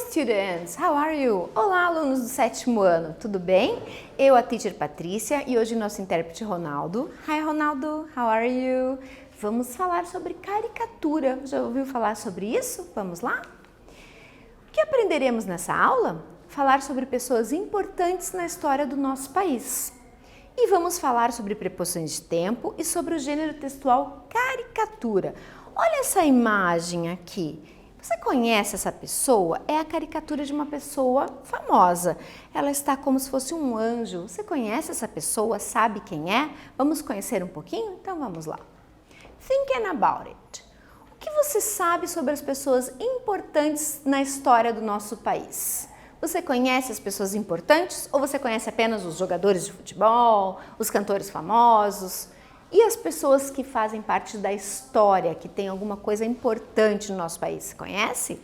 students, how are you? Olá, alunos do 7º ano, tudo bem? Eu, a teacher Patrícia, e hoje nosso intérprete Ronaldo. Hi, Ronaldo, how are you? Vamos falar sobre caricatura. Já ouviu falar sobre isso? Vamos lá? O que aprenderemos nessa aula? Falar sobre pessoas importantes na história do nosso país. E vamos falar sobre preposições de tempo e sobre o gênero textual caricatura. Olha essa imagem aqui. Você conhece essa pessoa? É a caricatura de uma pessoa famosa. Ela está como se fosse um anjo. Você conhece essa pessoa? Sabe quem é? Vamos conhecer um pouquinho? Então vamos lá. Thinking about it. O que você sabe sobre as pessoas importantes na história do nosso país? Você conhece as pessoas importantes ou você conhece apenas os jogadores de futebol, os cantores famosos? E as pessoas que fazem parte da história, que tem alguma coisa importante no nosso país, você conhece?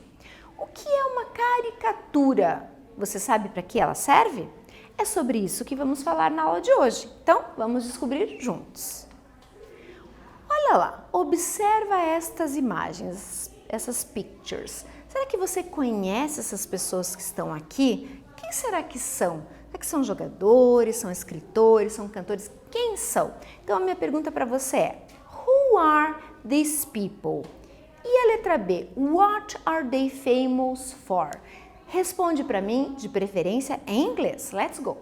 O que é uma caricatura? Você sabe para que ela serve? É sobre isso que vamos falar na aula de hoje. Então, vamos descobrir juntos. Olha lá, observa estas imagens, essas pictures. Será que você conhece essas pessoas que estão aqui? Quem será que são? Será que são jogadores, são escritores, são cantores? Quem são? Então a minha pergunta para você é: Who are these people? E a letra B, What are they famous for? Responde para mim, de preferência em inglês. Let's go!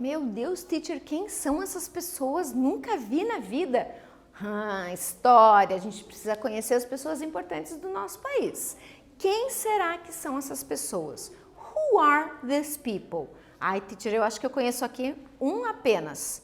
Meu Deus, teacher, quem são essas pessoas? Nunca vi na vida. História, a gente precisa conhecer as pessoas importantes do nosso país. Quem será que são essas pessoas? Who are these people? Ai, teacher, eu acho que eu conheço aqui um apenas.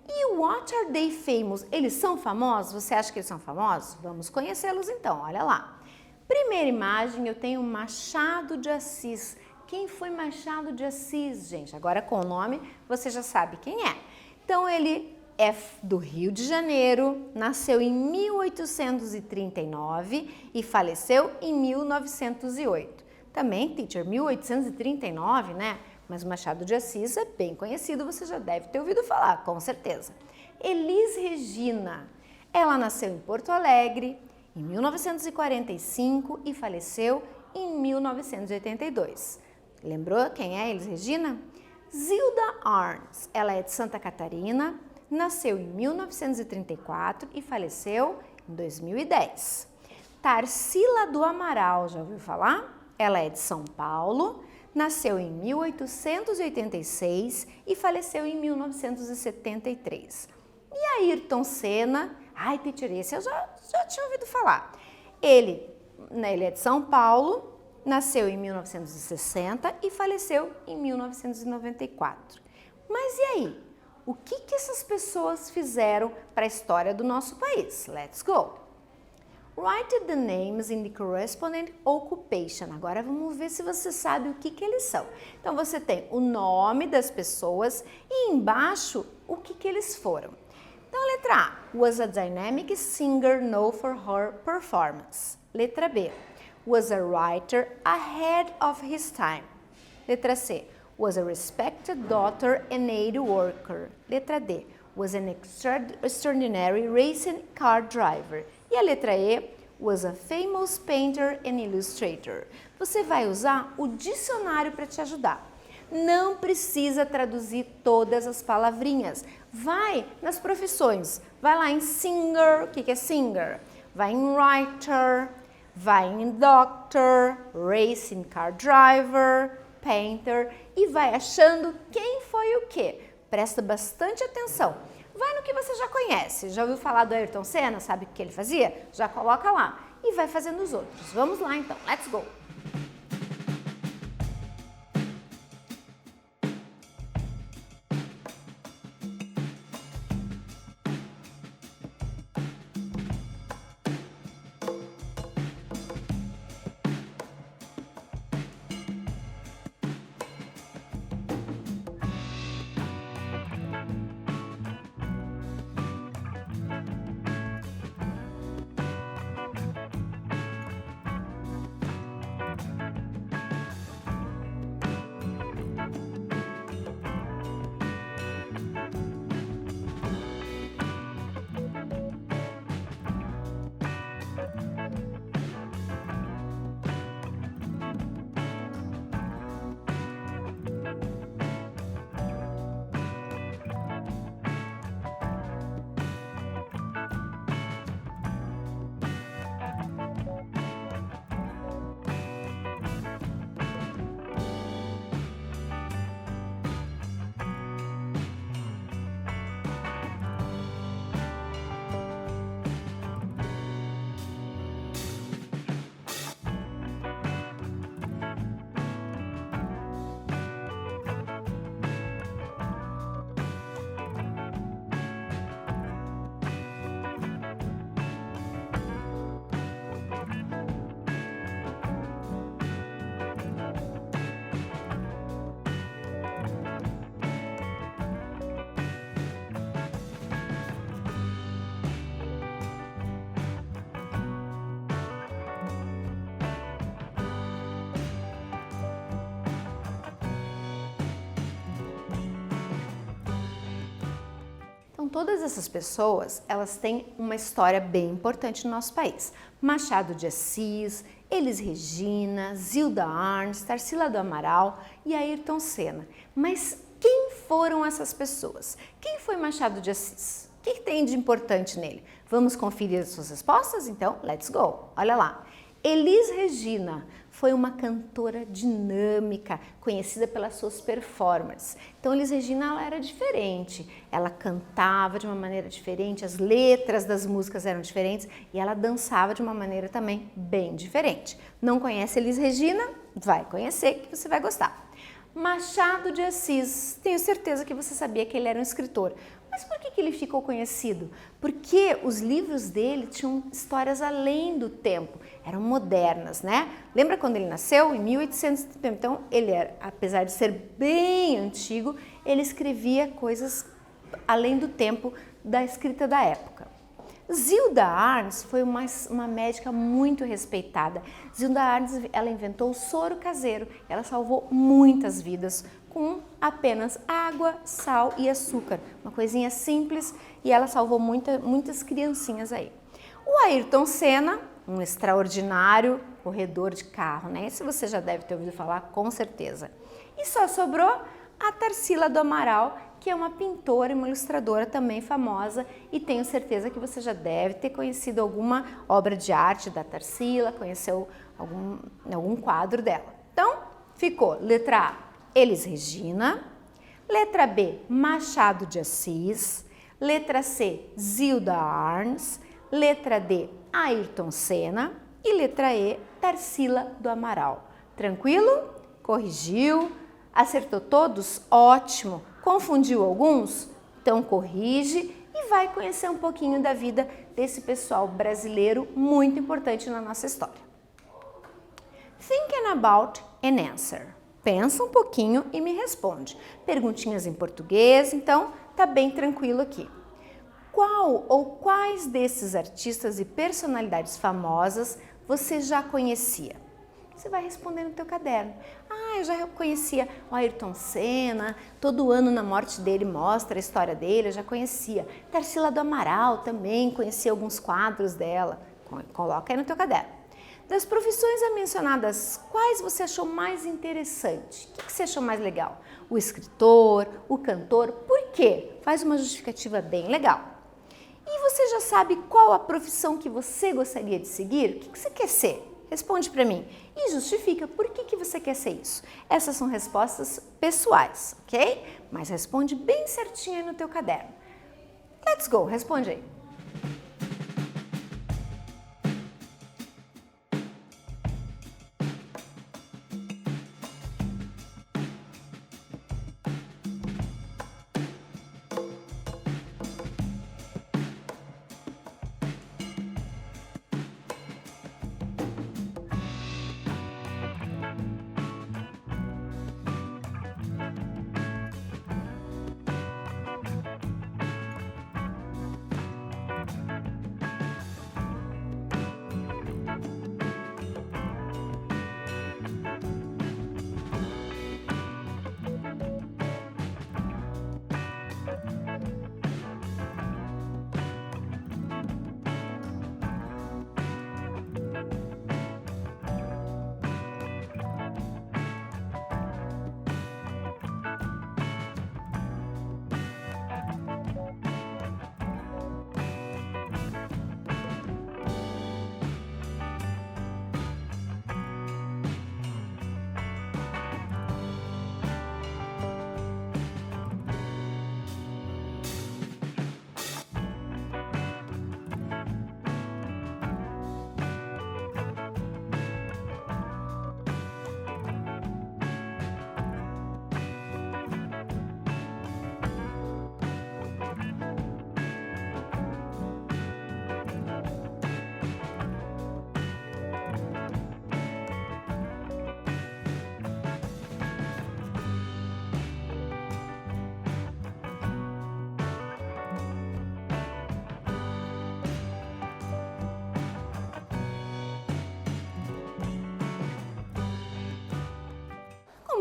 E what are they famous? Eles são famosos? Você acha que eles são famosos? Vamos conhecê-los então, olha lá. Primeira imagem, eu tenho Machado de Assis. Quem foi Machado de Assis, gente? Agora com o nome você já sabe quem é. Então ele é do Rio de Janeiro, nasceu em 1839 e faleceu em 1908. Também, teacher, 1839, né? Mas Machado de Assis é bem conhecido, você já deve ter ouvido falar, com certeza. Elis Regina, ela nasceu em Porto Alegre em 1945 e faleceu em 1982. Lembrou quem é Elis Regina? Zilda Arns, ela é de Santa Catarina, nasceu em 1934 e faleceu em 2010. Tarsila do Amaral, já ouviu falar? Ela é de São Paulo, nasceu em 1886 e faleceu em 1973. E Ayrton Senna, ai, teacher, esse eu já tinha ouvido falar. Ele é de São Paulo, nasceu em 1960 e faleceu em 1994. Mas e aí? o que essas pessoas fizeram para a história do nosso país. Let's go! Write the names in the corresponding occupation. Agora vamos ver se você sabe o que eles são. Então você tem o nome das pessoas e embaixo o que eles foram. Então letra A, was a dynamic singer known for her performance. Letra B, was a writer ahead of his time. Letra C, was a respected daughter and aid worker. Letra D, was an extraordinary racing car driver. E a letra E, was a famous painter and illustrator. Você vai usar o dicionário para te ajudar. Não precisa traduzir todas as palavrinhas. Vai nas profissões. Vai lá em singer, o que é singer? Vai em writer, vai em doctor, racing car driver, painter e vai achando quem foi o quê. Presta bastante atenção. Vai no que você já conhece. Já ouviu falar do Ayrton Senna? Sabe o que ele fazia? Já coloca lá e vai fazendo os outros. Vamos lá então, let's go! Então, todas essas pessoas, elas têm uma história bem importante no nosso país. Machado de Assis, Elis Regina, Zilda Arnes, Tarsila do Amaral e Ayrton Senna. Mas quem foram essas pessoas? Quem foi Machado de Assis? O que tem de importante nele? Vamos conferir as suas respostas? Então, let's go! Olha lá. Elis Regina foi uma cantora dinâmica, conhecida pelas suas performances. Então, Elis Regina ela era diferente, ela cantava de uma maneira diferente, as letras das músicas eram diferentes e ela dançava de uma maneira também bem diferente. Não conhece Elis Regina? Vai conhecer que você vai gostar. Machado de Assis, tenho certeza que você sabia que ele era um escritor. Mas por que ele ficou conhecido? Porque os livros dele tinham histórias além do tempo, eram modernas, né? Lembra quando ele nasceu? Em 1800, então ele era, apesar de ser bem antigo, ele escrevia coisas além do tempo da escrita da época. Zilda Arnes foi uma médica muito respeitada. Zilda Arnes, ela inventou o soro caseiro, ela salvou muitas vidas com apenas água, sal e açúcar. Uma coisinha simples e ela salvou muitas criancinhas aí. O Ayrton Senna, um extraordinário corredor de carro, né? Esse você já deve ter ouvido falar com certeza. E só sobrou a Tarsila do Amaral, que é uma pintora e uma ilustradora também famosa e tenho certeza que você já deve ter conhecido alguma obra de arte da Tarsila, conheceu algum quadro dela. Então, ficou letra A, Elis Regina, letra B, Machado de Assis, letra C, Zilda Arnes, letra D, Ayrton Senna e letra E, Tarsila do Amaral. Tranquilo? Corrigiu? Acertou todos? Ótimo! Confundiu alguns? Então corrige e vai conhecer um pouquinho da vida desse pessoal brasileiro muito importante na nossa história. Thinking about an answer. Pensa um pouquinho e me responde. Perguntinhas em português, então tá bem tranquilo aqui. Qual ou quais desses artistas e personalidades famosas você já conhecia? Você vai responder no teu caderno. Eu já conhecia o Ayrton Senna, todo ano na morte dele mostra a história dele, eu já conhecia. Tarsila do Amaral também, conhecia alguns quadros dela. Coloca aí no teu caderno. Das profissões mencionadas, quais você achou mais interessante? O que você achou mais legal? O escritor, o cantor, por quê? Faz uma justificativa bem legal. E você já sabe qual a profissão que você gostaria de seguir? O que você quer ser? Responde para mim e justifica por que você quer ser isso. Essas são respostas pessoais, ok? Mas responde bem certinho aí no teu caderno. Let's go, responde aí.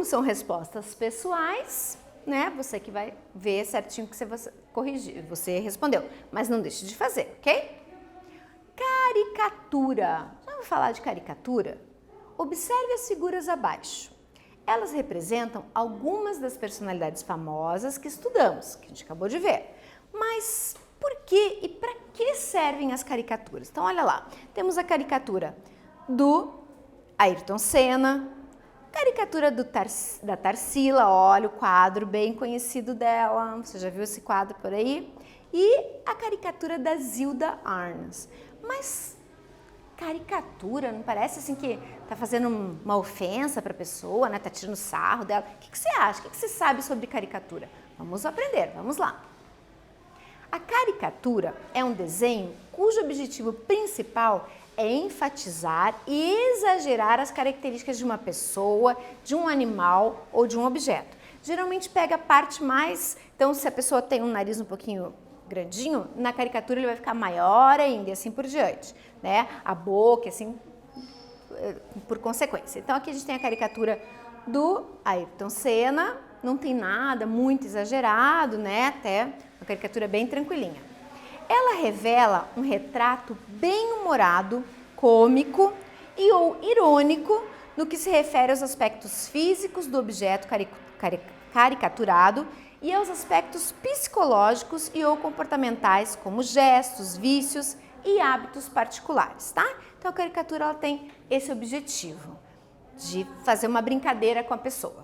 Como são respostas pessoais, né? Você que vai ver certinho que você corrigiu, você respondeu, mas não deixe de fazer, ok? Caricatura. Já vou falar de caricatura? Observe as figuras abaixo. Elas representam algumas das personalidades famosas que estudamos, que a gente acabou de ver. Mas por que e para que servem as caricaturas? Então, olha lá. Temos a caricatura do Ayrton Senna, caricatura da Tarsila, olha o quadro bem conhecido dela, você já viu esse quadro por aí? E a caricatura da Zilda Arnes. Mas caricatura, não parece assim que tá fazendo uma ofensa para a pessoa, né? Tá tirando sarro dela. O que você acha? O que você sabe sobre caricatura? Vamos aprender, vamos lá. A caricatura é um desenho cujo objetivo principal é enfatizar e exagerar as características de uma pessoa, de um animal ou de um objeto. Geralmente pega a parte mais... Então, se a pessoa tem um nariz um pouquinho grandinho, na caricatura ele vai ficar maior ainda e assim por diante, né? A boca, assim, por consequência. Então, aqui a gente tem a caricatura do Ayrton Senna, não tem nada muito exagerado, né? Até uma caricatura bem tranquilinha. Ela revela um retrato bem humorado, cômico e ou irônico no que se refere aos aspectos físicos do objeto caricaturado e aos aspectos psicológicos e ou comportamentais, como gestos, vícios e hábitos particulares, tá? Então a caricatura ela tem esse objetivo de fazer uma brincadeira com a pessoa.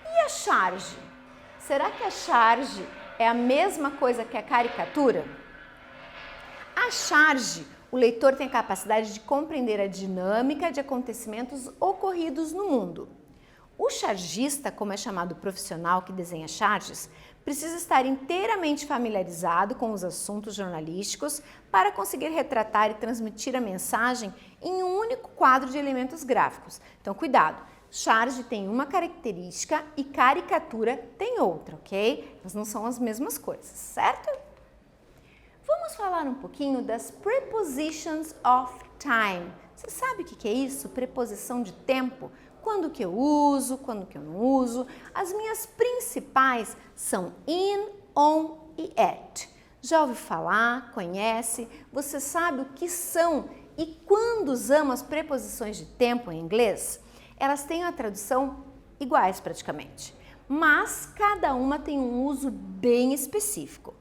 E a charge? Será que a charge é a mesma coisa que a caricatura? A charge, o leitor tem a capacidade de compreender a dinâmica de acontecimentos ocorridos no mundo. O chargista, como é chamado o profissional que desenha charges, precisa estar inteiramente familiarizado com os assuntos jornalísticos para conseguir retratar e transmitir a mensagem em um único quadro de elementos gráficos. Então, cuidado! Charge tem uma característica e caricatura tem outra, ok? Mas não são as mesmas coisas, certo? Vamos falar um pouquinho das prepositions of time. Você sabe o que é isso? Preposição de tempo? Quando que eu uso, quando que eu não uso. As minhas principais são in, on e at. Já ouviu falar? Conhece? Você sabe o que são e quando usamos as preposições de tempo em inglês? Elas têm a tradução iguais praticamente, mas cada uma tem um uso bem específico.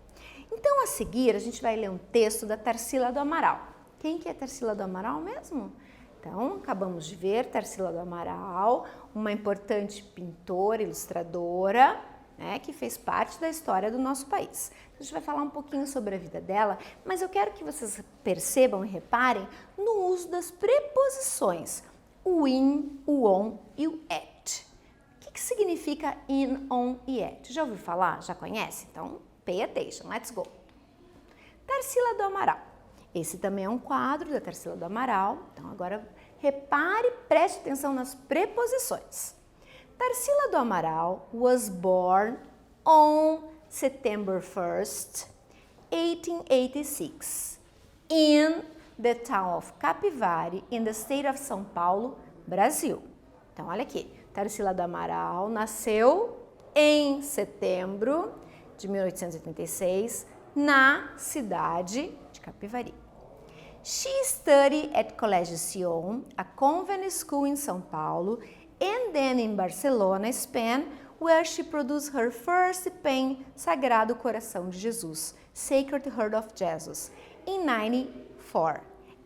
Então, a seguir, a gente vai ler um texto da Tarsila do Amaral. Quem que é Tarsila do Amaral mesmo? Então, acabamos de ver Tarsila do Amaral, uma importante pintora, ilustradora, né, que fez parte da história do nosso país. A gente vai falar um pouquinho sobre a vida dela, mas eu quero que vocês percebam e reparem no uso das preposições, o in, o on e o at. O que significa in, on e at? Já ouviu falar? Já conhece? Então, pay attention, let's go. Tarsila do Amaral. Esse também é um quadro da Tarsila do Amaral. Então, agora repare e preste atenção nas preposições. Tarsila do Amaral was born on September 1st, 1886, in the town of Capivari, in the state of São Paulo, Brasil. Então, olha aqui. Tarsila do Amaral nasceu em setembro de 1886, na cidade de Capivari. She studied at Colégio Sion, a convent school in São Paulo, and then in Barcelona, Spain, where she produced her first painting, Sagrado Coração de Jesus, Sacred Heart of Jesus, in 94,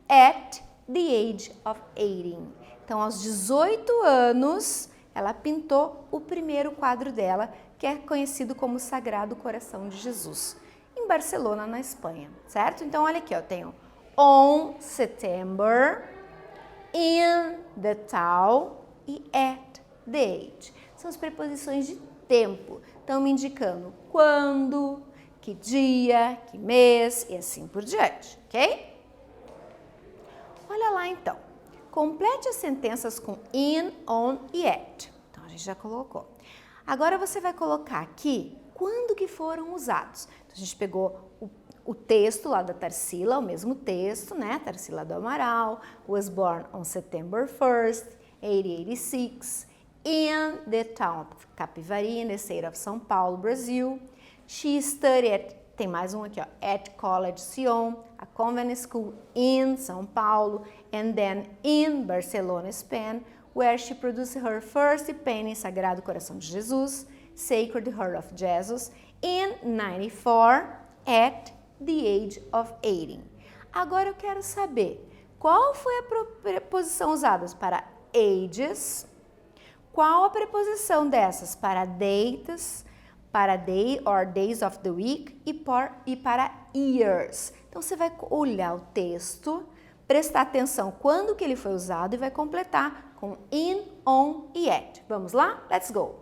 at the age of 18. Então, aos 18 anos, ela pintou o primeiro quadro dela, que é conhecido como Sagrado Coração de Jesus, em Barcelona, na Espanha, certo? Então, olha aqui, eu tenho on September, in the town e at the age. São as preposições de tempo, estão me indicando quando, que dia, que mês e assim por diante, ok? Olha lá então, complete as sentenças com in, on e at. Então, a gente já colocou. Agora você vai colocar aqui quando que foram usados. Então, a gente pegou o texto lá da Tarsila, o mesmo texto, né? Tarsila do Amaral, was born on September 1st, 1886, in the town of Capivari, in the state of São Paulo, Brasil. She studied, tem mais um aqui, ó, at College Sion, a convent school in São Paulo, and then in Barcelona, Spain, where she produced her first painting, Sagrado Coração de Jesus, Sacred Heart of Jesus, in 94, at the age of 18. Agora eu quero saber qual foi a preposição usada para ages, qual a preposição dessas para dates, para day or days of the week e para years. Então você vai olhar o texto, prestar atenção quando que ele foi usado e vai completar com in, on e at. Vamos lá? Let's go!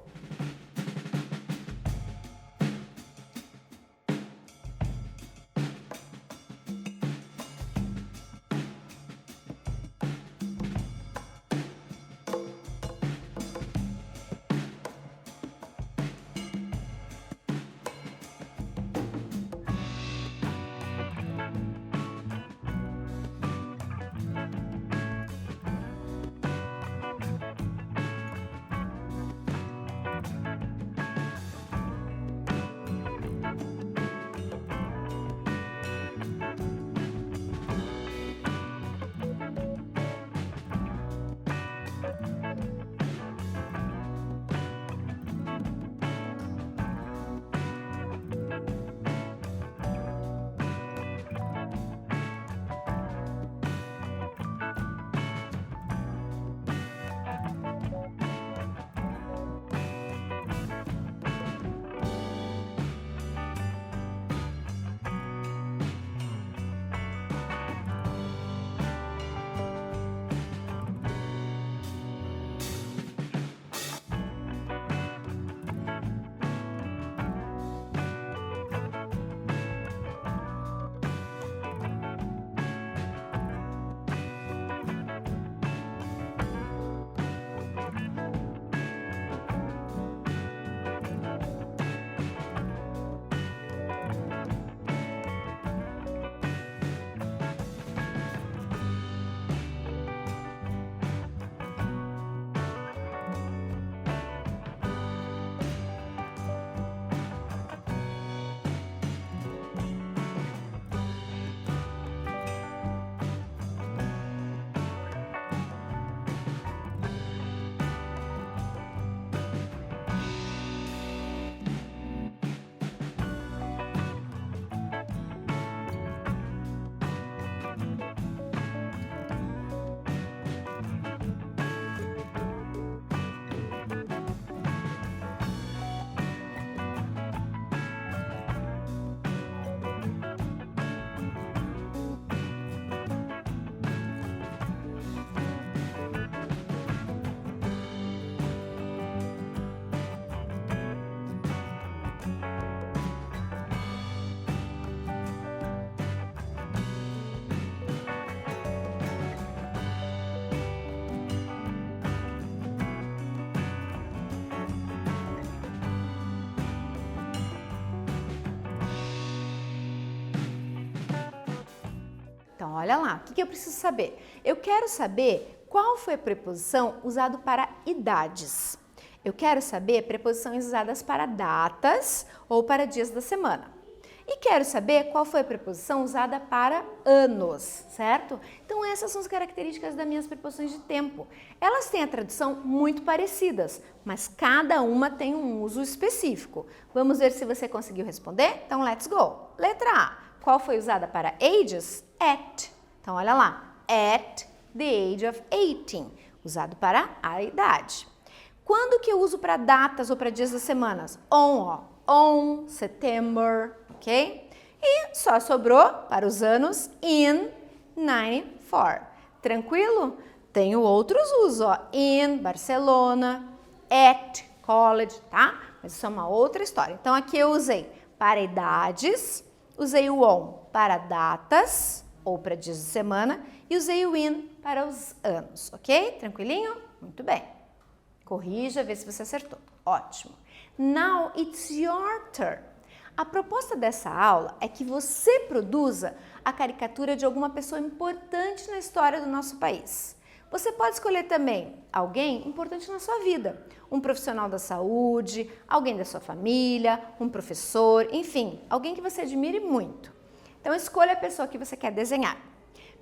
Então, olha lá, o que eu preciso saber? Eu quero saber qual foi a preposição usada para idades. Eu quero saber preposições usadas para datas ou para dias da semana. E quero saber qual foi a preposição usada para anos, certo? Então essas são as características das minhas preposições de tempo. Elas têm a tradução muito parecidas, mas cada uma tem um uso específico. Vamos ver se você conseguiu responder? Então let's go! Letra A. Qual foi usada para ages? At. Então olha lá. At the age of 18. Usado para a idade. Quando que eu uso para datas ou para dias das semanas? On, ó. On, September, ok? E só sobrou para os anos in 94. Tranquilo? Tenho outros usos, ó. In, Barcelona, at, college, tá? Mas isso é uma outra história. Então aqui eu usei para idades, usei o on para datas ou para dias de semana e usei o in para os anos, ok? Tranquilinho? Muito bem. Corrija, vê se você acertou. Ótimo. Now it's your turn. A proposta dessa aula é que você produza a caricatura de alguma pessoa importante na história do nosso país. Você pode escolher também alguém importante na sua vida, um profissional da saúde, alguém da sua família, um professor, enfim, alguém que você admire muito. Então escolha a pessoa que você quer desenhar.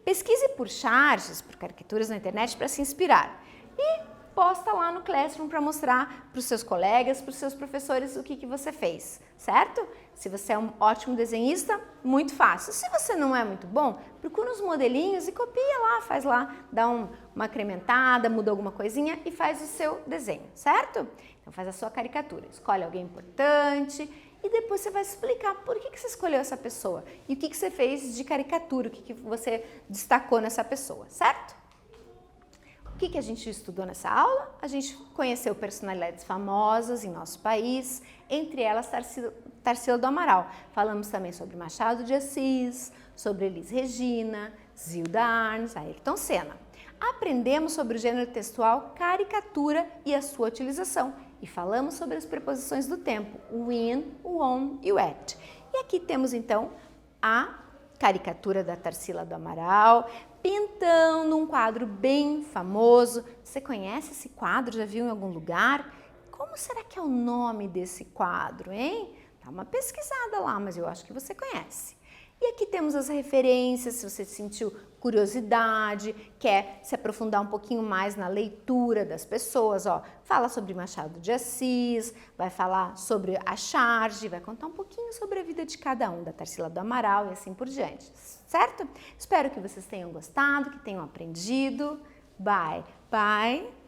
Pesquise por charges, por caricaturas na internet para se inspirar e posta lá no Classroom para mostrar para os seus colegas, para os seus professores o que você fez, certo? Se você é um ótimo desenhista, muito fácil. Se você não é muito bom, procura uns modelinhos e copia lá, faz lá, dá uma incrementada, muda alguma coisinha e faz o seu desenho, certo? Então faz a sua caricatura, escolhe alguém importante e depois você vai explicar por que você escolheu essa pessoa e o que você fez de caricatura, o que você destacou nessa pessoa, certo? O que a gente estudou nessa aula? A gente conheceu personalidades famosas em nosso país, entre elas Tarsila do Amaral. Falamos também sobre Machado de Assis, sobre Elis Regina, Zilda Arnes, Ayrton Senna. Aprendemos sobre o gênero textual caricatura e a sua utilização. E falamos sobre as preposições do tempo, o in, o on e o at. E aqui temos então a caricatura da Tarsila do Amaral, pintando um quadro bem famoso. Você conhece esse quadro? Já viu em algum lugar? Como será que é o nome desse quadro, hein? Dá uma pesquisada lá, mas eu acho que você conhece. E aqui temos as referências, se você sentiu curiosidade, quer se aprofundar um pouquinho mais na leitura das pessoas, ó, fala sobre Machado de Assis, vai falar sobre a charge, vai contar um pouquinho sobre a vida de cada um, da Tarsila do Amaral e assim por diante, certo? Espero que vocês tenham gostado, que tenham aprendido. Bye, bye!